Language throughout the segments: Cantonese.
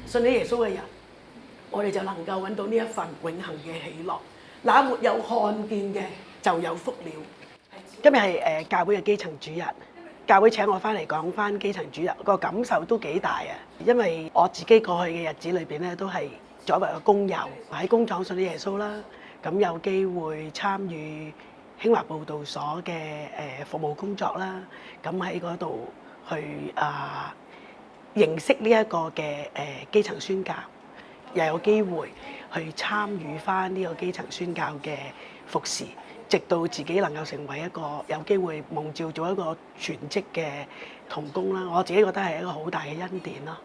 信咗耶穌嘅人，我哋就能夠揾到呢一份永恆嘅喜樂。那沒有看見嘅就有福了。今日係教會嘅基層主日，教會請我翻嚟講翻基層主日，個感受都幾大啊！因為我自己過去嘅日子裏邊咧，都係作為個工友喺工廠信咗耶穌啦，咁有機會參與興華佈道所嘅服務工作啦，咁喺嗰度去認識呢一個嘅基層宣教，又有機會去參與翻呢個基層宣教嘅服侍，直到自己能夠成為一個有機會蒙召做一個全職嘅同工啦。我自己覺得係一個好大嘅恩典咯。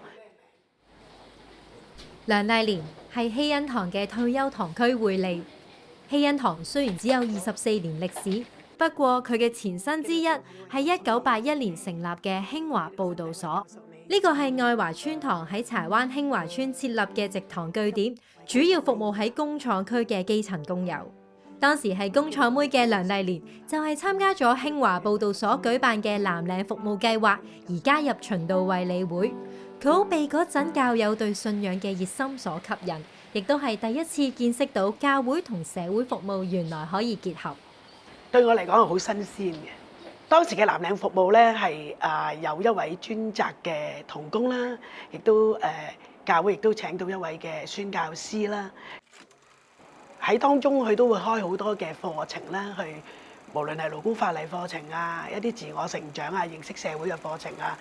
梁麗蓮係希恩堂嘅退休堂區會利。希恩堂雖然只有24年歷史，不過佢嘅前身之一係1981年成立嘅興華佈道所。呢個係愛華村堂喺柴灣興華村設立嘅直堂據點，主要服務喺工廠區嘅基層工友。當時係工廠妹嘅梁麗蓮就係參加咗興華佈道所舉辦嘅藍領服務計劃，而加入循道衛理會。佢好被嗰陣教友對信仰嘅熱心所吸引，亦都係第一次見識到教會同社會服務原來可以結合。對我嚟講係好新鮮嘅。當時嘅藍領服務咧係有一位專責嘅同工啦，亦都教會亦都請到一位嘅宣教師啦。喺當中佢都會開好多嘅課程啦，去無論係勞工法例課程啊，一啲自我成長啊、認識社會嘅課程啊。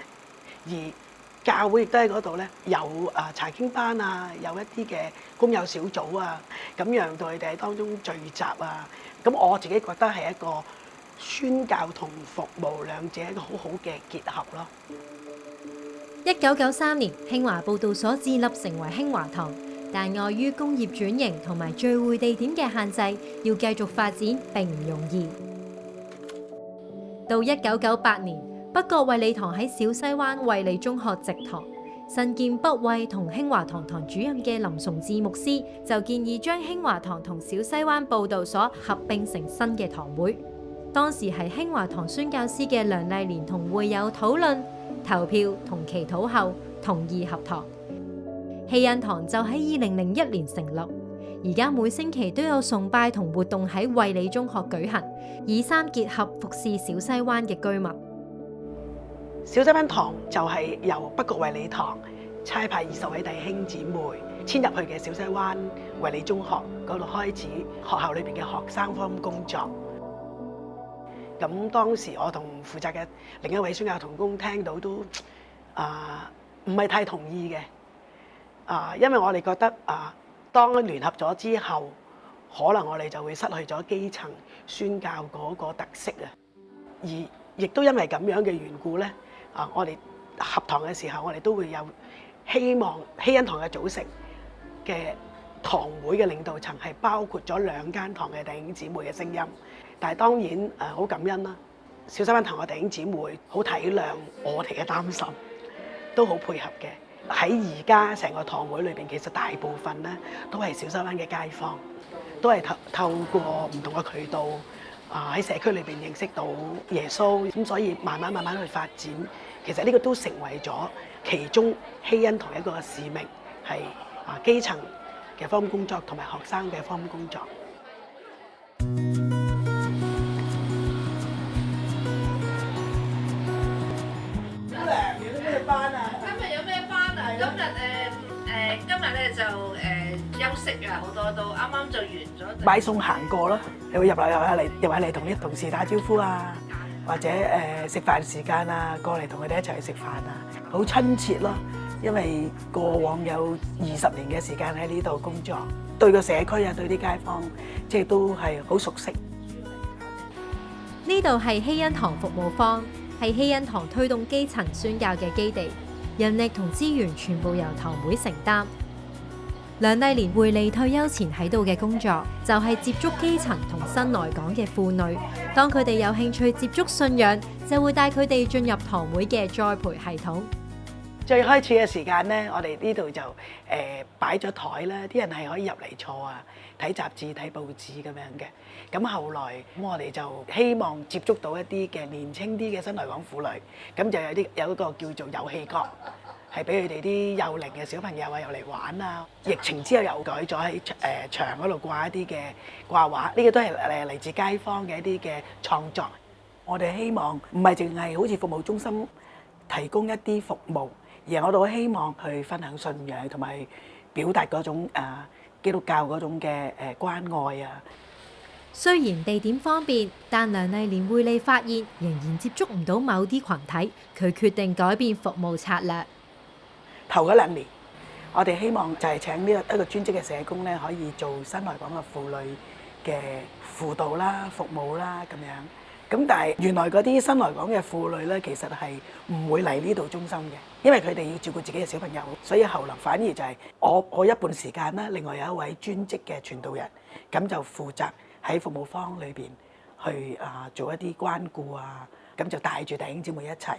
而教會亦都喺嗰度咧有查經班啊，有一啲嘅工友小組啊，咁讓到佢哋喺當中聚集啊。咁我自己覺得係一個宣教同服務兩者一個好好嘅結合咯。1993年，興華佈道所自立成為興華堂，但礙於工業轉型同埋聚會地點嘅限制，要繼續發展並唔容易。到1998年，北角衛理堂喺小西灣衛理中學植堂，身兼北衛同興華堂堂主任嘅林崇智牧師就建議將興華堂同小西灣佈道所合併成新嘅堂會。當時係興華堂宣教師嘅梁麗蓮同會友討論、投票同祈禱後同意合堂。希恩堂就喺2001年成立，而家每星期都有崇拜同活動喺衛理中學舉行，以三結合服侍小西灣嘅居民。小西灣堂就係由北角衛理堂差派20位弟兄姊妹遷入去嘅小西灣衛理中學嗰度開始學校裏邊嘅學生方工作。咁當時我同負責嘅另一位宣教同工聽到都唔係太同意嘅，因為我哋覺得當聯合咗之後，可能我哋就會失去咗基層宣教嗰個特色啊。而亦都因為咁樣嘅緣故咧，我哋合堂嘅時候，我哋都會有希望希恩堂嘅組成嘅堂會嘅領導層係包括咗2間堂嘅弟兄姊妹嘅聲音。但係當然好感恩啦，小西灣堂嘅弟兄姊妹好體諒我哋嘅擔心，都好配合嘅。喺而家成個堂會裏邊，其實大部分咧都係小西灣嘅街坊，都係透過唔同嘅渠道喺社區裏邊認識到耶穌，咁所以慢慢去發展。其實呢個都成為咗其中希恩堂一個使命，係基層嘅福音工作同埋學生嘅福音工作。今日咧就休息啊，好多都啱啱就完咗。買餸行過咯，你會入嚟同啲同事打招呼啊，或者食飯時間啊，過嚟同佢哋一齊去食飯啊，好親切咯。因為過往有20年嘅時間喺呢度工作，對個社區啊，對啲街坊，即係都係好熟悉。呢度係希恩堂服務坊，係希恩堂推動基層宣教嘅基地。人力同資源全部由堂會承擔。梁麗蓮會利退休前喺度嘅工作，就係接觸基層同新來港嘅婦女。當佢哋有興趣接觸信仰，就會帶佢哋進入堂會嘅栽培系統。最開始嘅時間咧，我哋呢度就擺咗台啦，啲人係可以入嚟坐啊，睇雜誌、睇報紙咁樣嘅。咁後來咁我哋就希望接觸到一啲嘅年青啲嘅新來港婦女，咁就有一個叫做遊戲角，係俾佢哋啲幼齡嘅小朋友啊入嚟玩啊。疫情之後又改咗喺牆嗰度掛一啲嘅掛畫，呢個都係嚟自街坊嘅一啲嘅創作。我哋希望唔係淨係好似服務中心提供一啲服務，而係我哋希望去分享信仰同埋表達嗰種基督教嗰種嘅關愛啊。雖然地點方便，但梁麗蓮會利發現仍然接觸唔到某啲群體，佢決定改變服務策略。頭嗰2年，我哋希望就係請呢一個專職嘅社工咧，可以做新來港嘅婦女嘅輔導啦、服務啦咁樣。咁但係原來嗰啲新來港嘅婦女咧，其實係唔會嚟呢度中心嘅，因為佢哋要照顧自己嘅小朋友，所以後來反而就係我一半時間啦，另外有一位專職嘅傳道人，咁就負責喺服務坊裏邊去做一啲關顧啊，咁就帶住弟兄姊妹一齊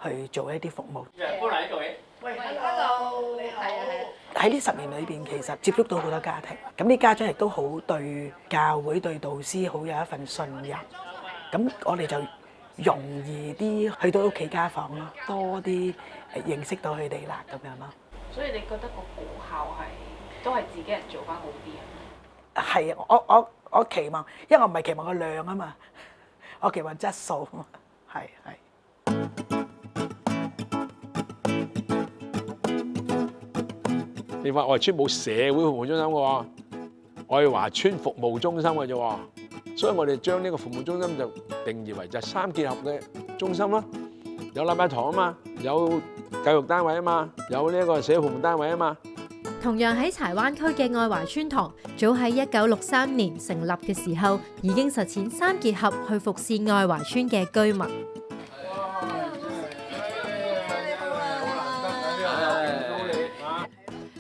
去做一啲服務。搬嚟呢度嘅。喂，hello，你好。喺呢10年裏邊，其實接觸到好多家庭，咁啲家長亦都好對教會、對導師好有一份信任。咁我哋就容易啲去到屋企家訪咯，多啲認識到佢哋啦，咁樣咯。所以你覺得個果效係都係自己人做翻好啲啊？係啊，我期望，因為我唔係期望個量啊嘛，我期望質素啊嘛，係。你話我係村冇社會服務中心嘅喎，我係華村服務中心嘅啫喎。所以我哋將呢個服務中心就定義為就係3結合嘅中心啦，有禮拜堂啊嘛，有教育單位啊嘛，有呢一個社會服務單位啊嘛。同樣喺柴灣區嘅愛華村堂，早喺1963年成立嘅時候，已經實踐3結合去服侍愛華村嘅居民。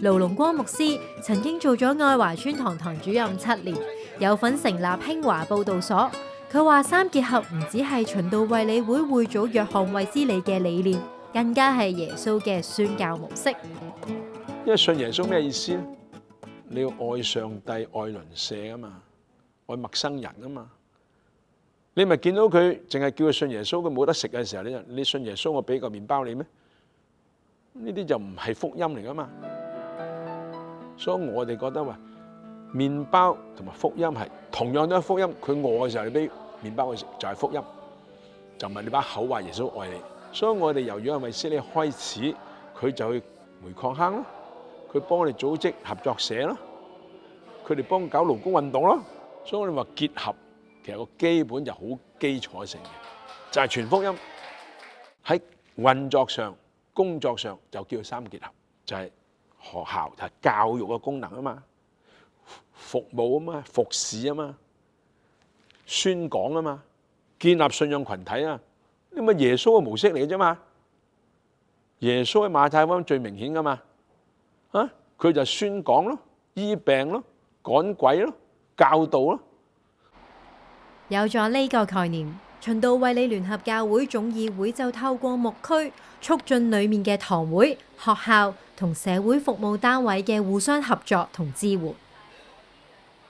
盧龍光牧師曾經做咗愛華村堂堂主任7年，有份成立興華佈道所。佢話3結合唔只係循道衛理會會長約翰衛斯理嘅理念，更加係耶穌嘅宣教模式。因為信耶穌咩意思咧？你要愛上帝、愛鄰舍啊嘛，愛陌生人啊嘛。你咪見到佢淨係叫佢信耶穌，佢冇得食嘅時候，你信耶穌，我俾個麵包你咩？呢啲就唔係福音嚟噶嘛。所以我哋覺得話，麵包同埋福音係同樣都係福音。佢餓嘅時候，你俾麵包佢食就係福音，就唔係你把口話耶穌愛你。所以我哋由約翰衛斯理開始，佢就去煤礦坑咯，佢幫我哋組織合作社咯，佢哋幫搞勞工運動咯。所以我哋話結合，其實個基本就好基礎性嘅，就係傳福音。喺運作上、工作上就叫3結合，就係學校就係教育嘅功能啊嘛，服務啊嘛，服侍啊嘛，宣講啊嘛，建立信仰群體啊，呢咪耶穌嘅模式嚟嘅啫嘛。耶穌喺馬太福音最明顯噶嘛，佢就宣講咯，醫病咯，趕鬼咯，教導咯。有咗呢個概念，循道衛理聯合教會總議會就透過牧區促進裡面嘅堂會、學校同社會服務單位嘅互相合作同支援。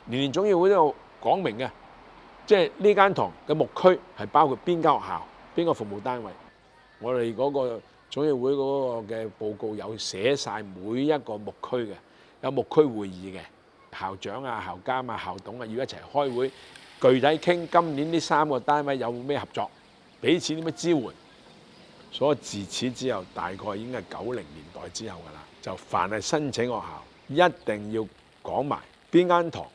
年年總議會都有講明嘅，即係呢間堂嘅牧區係包括邊間學校、邊個服務單位。我哋嗰個總議會嗰個嘅報告有寫晒每一個牧區嘅，有牧區會議嘅，校長啊、校監啊、校董啊要一齊開會，具體傾今年呢3個單位有咩合作，彼此點樣支援。所以自此之後，大概已經係90年代之後㗎啦。就凡係申請學校，一定要講埋邊間堂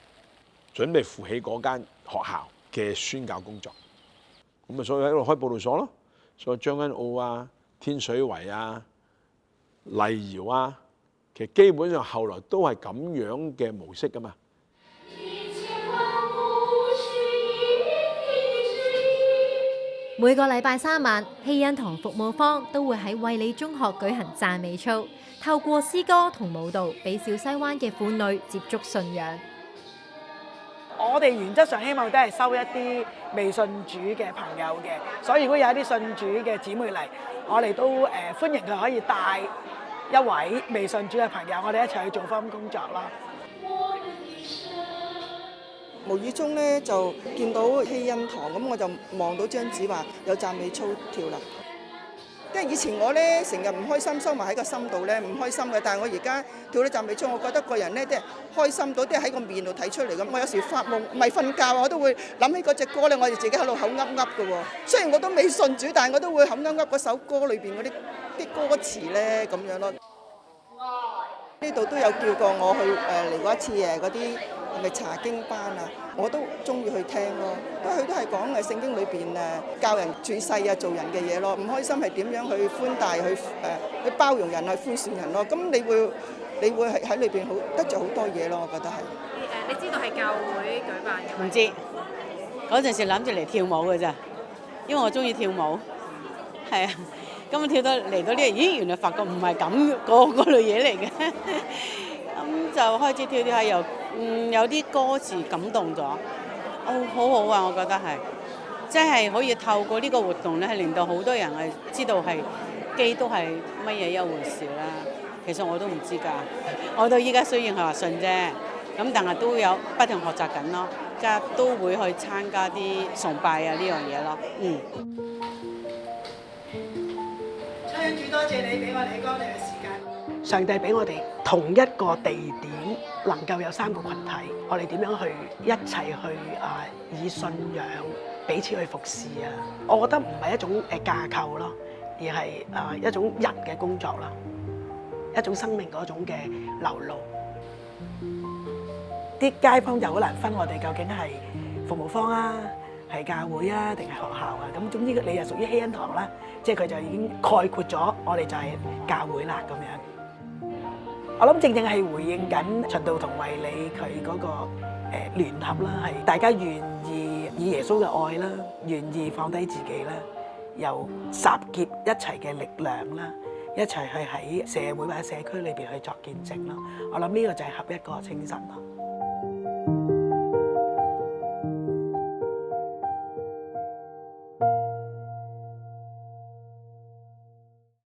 準備負起嗰間學校嘅宣教工作。咁啊，所以喺度開佈道所咯。所以將軍澳啊、天水圍啊、麗瑤啊，其實基本上後來都係咁樣嘅模式㗎嘛。每個禮拜3晚，希恩堂服務坊都會喺衛理中學舉行讚美操，透過詩歌同舞蹈，俾小西灣嘅婦女接觸信仰。我哋原則上希望都係收一啲未信主嘅朋友嘅，所以如果有一啲信主嘅姊妹嚟，我哋都歡迎佢可以帶一位未信主嘅朋友，我哋一齊去做福音工作啦。無意中咧就見到希恩堂，咁我就望到張紙話有讚美操跳啦。因為以前我咧成日唔開心，收埋喺個心度咧唔開心嘅，但係我而家跳咗讚美操，我覺得個人咧即係開心到，即係喺個面度睇出嚟咁。我有時發夢唔係瞓覺，我都會諗起嗰隻歌咧，我哋自己喺度口噏噏嘅喎。雖然我都未信主，但係我都會口噏噏嗰首歌裏邊嗰啲歌詞咧咁樣咯。呢度都有叫過我去嚟過一次嗰啲係咪查經班啊？我都中意去聽咯。佢都係講聖經裏邊教人處世啊、做人嘅嘢咯。唔開心係點樣去寬大、去包容人、去寬恕人咯。咁你會喺裏邊好得著好多嘢咯。我覺得係。你知道係教會舉辦嘅？唔知嗰陣時諗住嚟跳舞嘅咋，因為我中意跳舞，係啊。咁跳到嚟到呢度，咦，原來發覺唔係咁嗰類嘢嚟嘅，咁就開始跳跳下，又有啲歌詞感動咗，好好啊！我覺得係，即係可以透過呢個活動咧，係令到好多人係知道係基督係乜嘢一回事啦。其實我都唔知㗎，我到依家雖然係話信啫，咁但係都有不斷學習緊咯，而家都會去參加啲崇拜啊呢樣嘢咯，主多謝你俾我哋光臨嘅時間。上帝俾我哋同一個地點，能夠有3個群體，我哋點樣去一齊去以信仰彼此去服侍啊？我覺得唔係一種架構咯，而係一種人嘅工作啦，一種生命嗰種嘅流露。啲街坊就好難分我哋究竟係服務方啊，係教會啊，定係學校啊？咁總之你係屬於希恩堂啦，即係佢就已經概括咗，我哋就係教會啦咁樣。我諗正係回應緊循道同衛理佢嗰個聯合啦，係大家願意以耶穌嘅愛啦，願意放低自己啦，又集結一齊嘅力量啦，一齊去喺社會或者社區裏邊去作見證咯。我諗呢個就係合一個精神咯。